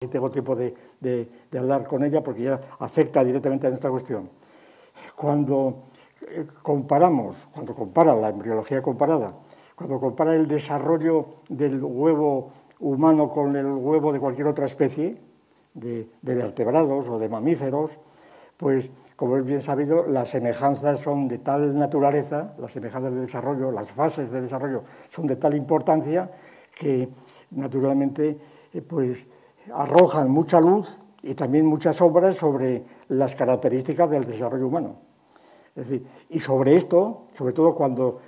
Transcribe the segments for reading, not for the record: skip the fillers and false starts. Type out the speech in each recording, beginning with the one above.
si tengo tiempo de hablar con ella, porque ya afecta directamente a nuestra cuestión. Cuando compara la embriología comparada, cuando compara el desarrollo del huevo humano con el huevo de cualquier otra especie, de vertebrados o de mamíferos, pues, como es bien sabido, las semejanzas son de tal naturaleza, las semejanzas de desarrollo, las fases de desarrollo son de tal importancia que, naturalmente, pues, arrojan mucha luz y también muchas sombras sobre las características del desarrollo humano. Es decir, y sobre esto, sobre todo cuando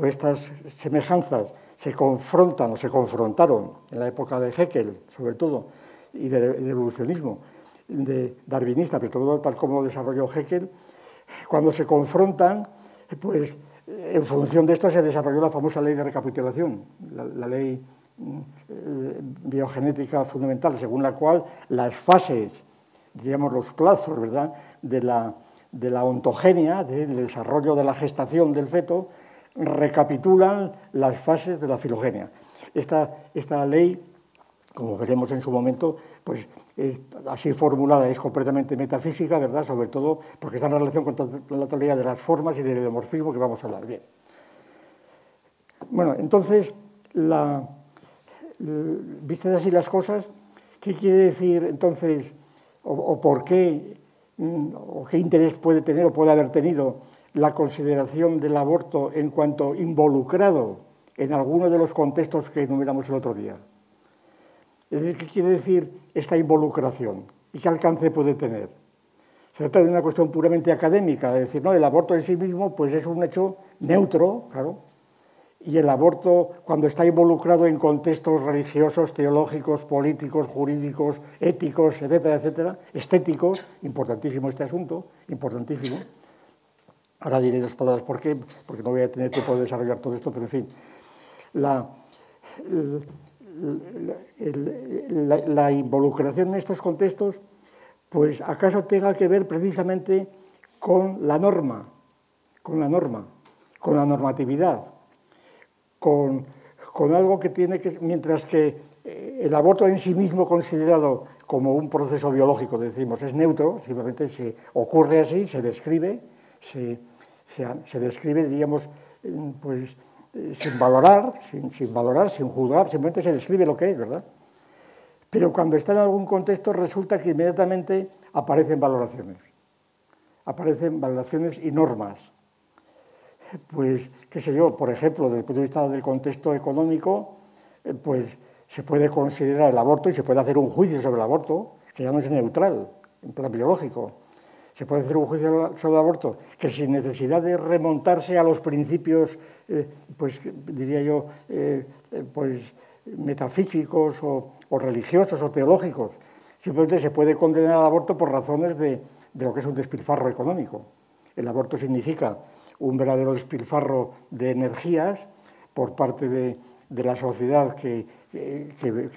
estas semejanzas se confrontan o se confrontaron en la época de Haeckel, sobre todo, y del evolucionismo darwinista, pero todo tal como lo desarrolló Haeckel, cuando se confrontan, pues en función de esto se desarrolló la famosa ley de recapitulación, la ley biogenética fundamental, según la cual las fases, digamos los plazos, ¿verdad?, de la ontogenia, del desarrollo de la gestación del feto, recapitulan las fases de la filogenia. Esta ley, como veremos en su momento, pues así formulada, es completamente metafísica, ¿verdad?, sobre todo porque está en relación con la teoría de las formas y del ideomorfismo que vamos a hablar. Bien. Bueno, entonces, vistas así las cosas, ¿qué quiere decir entonces, o por qué, o qué interés puede tener o puede haber tenido la consideración del aborto en cuanto involucrado en alguno de los contextos que enumeramos el otro día? Es decir, ¿qué quiere decir esta involucración y qué alcance puede tener? Se trata de una cuestión puramente académica, es decir, no, el aborto en sí mismo pues es un hecho neutro, claro, y el aborto, cuando está involucrado en contextos religiosos, teológicos, políticos, jurídicos, éticos, etcétera, etcétera, estéticos, importantísimo este asunto, importantísimo. Ahora diré dos palabras por qué, porque no voy a tener tiempo de desarrollar todo esto, pero en fin. La involucración en estos contextos, pues acaso tenga que ver precisamente con la norma, con la normatividad, con algo que tiene que, mientras que el aborto en sí mismo considerado como un proceso biológico, decimos, es neutro, simplemente se ocurre así, se describe, se describe, digamos, pues sin valorar, sin juzgar, simplemente se describe lo que es, ¿verdad? Pero cuando está en algún contexto resulta que inmediatamente aparecen valoraciones y normas. Pues, qué sé yo, por ejemplo, desde el punto de vista del contexto económico, pues se puede considerar el aborto y se puede hacer un juicio sobre el aborto, que ya no es neutral, en plan biológico. Se puede hacer un juicio sobre el aborto que sin necesidad de remontarse a los principios, pues diría yo, pues metafísicos o religiosos o teológicos. Simplemente se puede condenar al aborto por razones de lo que es un despilfarro económico. El aborto significa un verdadero despilfarro de energías por parte de la sociedad que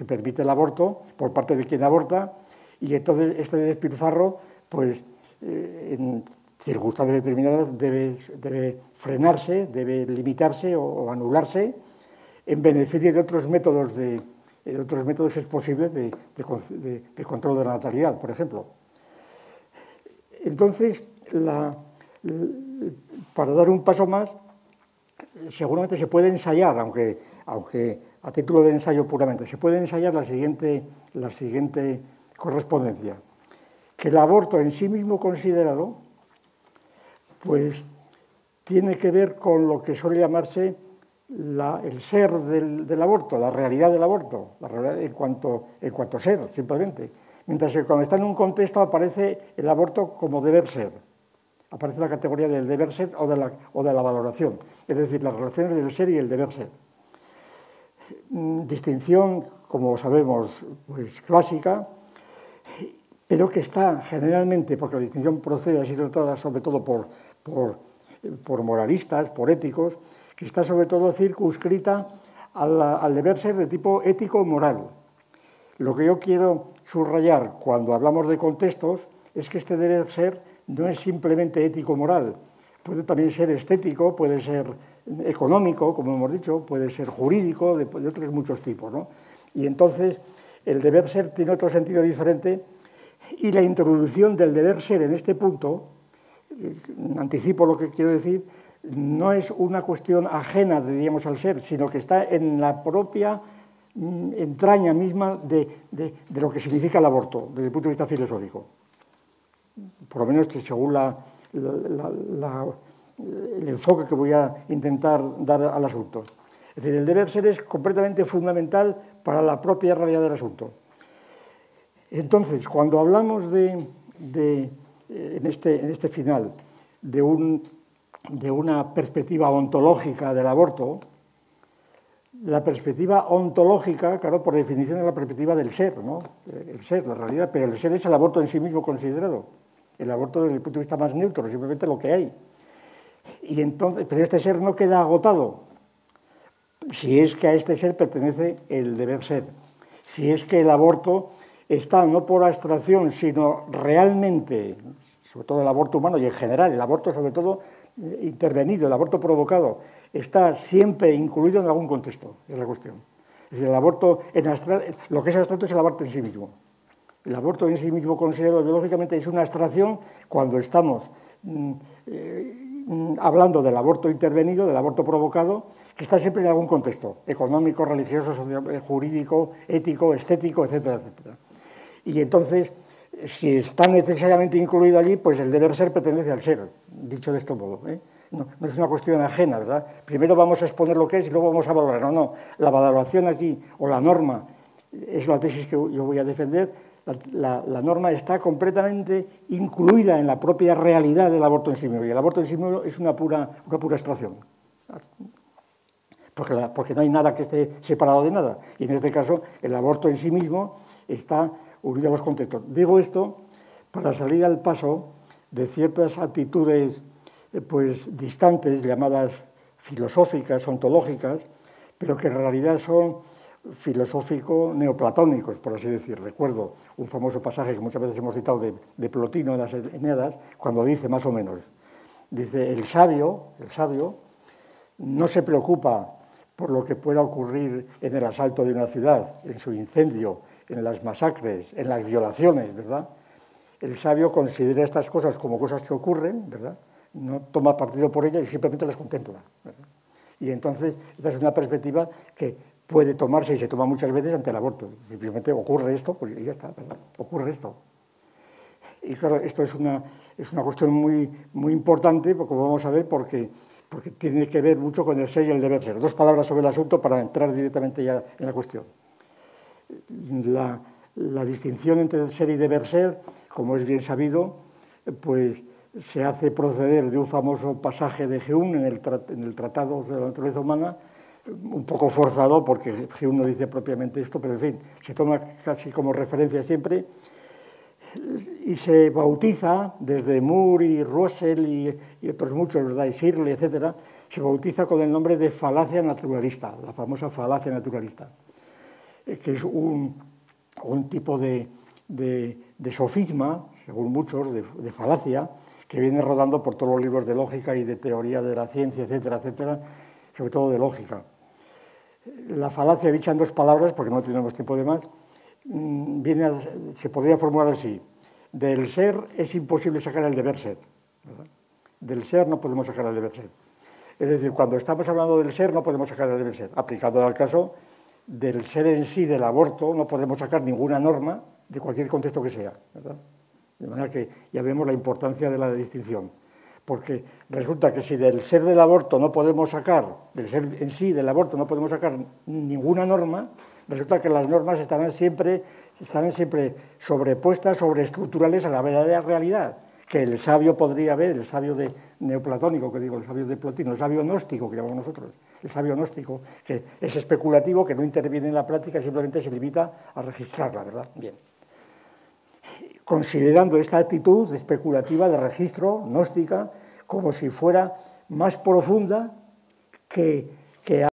permite el aborto, por parte de quien aborta, y entonces este despilfarro, pues en circunstancias determinadas debe frenarse, debe limitarse o anularse en beneficio de otros métodos si es posible, de control de la natalidad, por ejemplo. Entonces, para dar un paso más, seguramente se puede ensayar, aunque a título de ensayo puramente, se puede ensayar la siguiente correspondencia. Que el aborto en sí mismo considerado, pues tiene que ver con lo que suele llamarse el ser del aborto, la realidad del aborto, la realidad en cuanto ser, simplemente. Mientras que cuando está en un contexto aparece el aborto como deber ser. Aparece la categoría del deber ser o de la valoración, es decir, las relaciones del ser y el deber ser. Distinción, como sabemos, pues clásica, pero que está generalmente, porque la distinción procede, ha sido tratada sobre todo por moralistas, por éticos, que está sobre todo circunscrita al deber ser de tipo ético-moral. Lo que yo quiero subrayar cuando hablamos de contextos es que este deber ser no es simplemente ético-moral, puede también ser estético, puede ser económico, como hemos dicho, puede ser jurídico, de otros muchos tipos, ¿no? Y entonces el deber ser tiene otro sentido diferente y la introducción del deber ser en este punto, anticipo lo que quiero decir, no es una cuestión ajena, diríamos, al ser, sino que está en la propia entraña misma de lo que significa el aborto, desde el punto de vista filosófico. Por lo menos según el enfoque que voy a intentar dar al asunto. Es decir, el deber ser es completamente fundamental para la propia realidad del asunto. Entonces, cuando hablamos en este final de una perspectiva ontológica del aborto, la perspectiva ontológica, claro, por definición es la perspectiva del ser, ¿no? El ser, la realidad, pero el ser es el aborto en sí mismo considerado. El aborto desde el punto de vista más neutro, simplemente lo que hay. Y entonces, pero este ser no queda agotado, si es que a este ser pertenece el deber ser. Si es que el aborto está no por abstracción, sino realmente, sobre todo el aborto humano y en general, el aborto sobre todo intervenido, el aborto provocado, está siempre incluido en algún contexto, es la cuestión. Es decir, el aborto, lo que es abstracto es el aborto en sí mismo. El aborto en sí mismo considerado biológicamente es una abstracción cuando estamos hablando del aborto intervenido, del aborto provocado, que está siempre en algún contexto, económico, religioso, jurídico, ético, estético, etcétera, etcétera. Y entonces, si está necesariamente incluido allí, pues el deber ser pertenece al ser, dicho de este modo. No es una cuestión ajena, ¿verdad? Primero vamos a exponer lo que es y luego vamos a valorar. No, la valoración aquí, o la norma, es la tesis que yo voy a defender. La norma está completamente incluida en la propia realidad del aborto en sí mismo, y el aborto en sí mismo es una pura abstracción, porque no hay nada que esté separado de nada, y en este caso el aborto en sí mismo está unido a los contextos. Digo esto para salir al paso de ciertas actitudes distantes, llamadas filosóficas, ontológicas, pero que en realidad son filosófico-neoplatónicos, por así decir. Recuerdo un famoso pasaje que muchas veces hemos citado de Plotino en las Eneas, cuando dice más o menos, dice, el sabio no se preocupa por lo que pueda ocurrir en el asalto de una ciudad, en su incendio, en las masacres, en las violaciones, ¿verdad? El sabio considera estas cosas como cosas que ocurren, ¿verdad? No toma partido por ellas y simplemente las contempla, ¿verdad? Y entonces, esta es una perspectiva que puede tomarse y se toma muchas veces ante el aborto. Simplemente ocurre esto, pues ya está, ¿verdad? Ocurre esto. Y claro, esto es una cuestión muy, muy importante, como vamos a ver, porque tiene que ver mucho con el ser y el deber ser. Dos palabras sobre el asunto para entrar directamente ya en la cuestión. La distinción entre el ser y deber ser, como es bien sabido, pues se hace proceder de un famoso pasaje de Hume en el Tratado de la Naturaleza Humana, un poco forzado, porque Hume no dice propiamente esto, pero en fin, se toma casi como referencia siempre, y se bautiza, desde Moore y Russell y otros muchos, ¿verdad?, y Searle, etcétera, se bautiza con el nombre de falacia naturalista, la famosa falacia naturalista, que es un tipo de sofisma, según muchos, de falacia, que viene rodando por todos los libros de lógica y de teoría de la ciencia, etcétera, etcétera, sobre todo de lógica. La falacia, dicha en dos palabras, porque no tenemos tiempo de más, se podría formular así: del ser es imposible sacar el deber ser, ¿verdad? Del ser no podemos sacar el deber ser. Es decir, cuando estamos hablando del ser no podemos sacar el deber ser. Aplicado al caso del ser en sí del aborto, no podemos sacar ninguna norma de cualquier contexto que sea, ¿verdad? De manera que ya vemos la importancia de la distinción. Porque resulta que si del ser del aborto no podemos sacar, del ser en sí del aborto no podemos sacar ninguna norma, resulta que las normas estarán siempre sobrepuestas, sobreestructurales a la verdadera realidad, que el sabio podría ver, el sabio neoplatónico, que digo, el sabio de Plotino, el sabio gnóstico que llamamos nosotros, el sabio gnóstico, que es especulativo, que no interviene en la práctica, simplemente se limita a registrarla, ¿verdad? Bien. Considerando esta actitud especulativa de registro, gnóstica, como si fuera más profunda que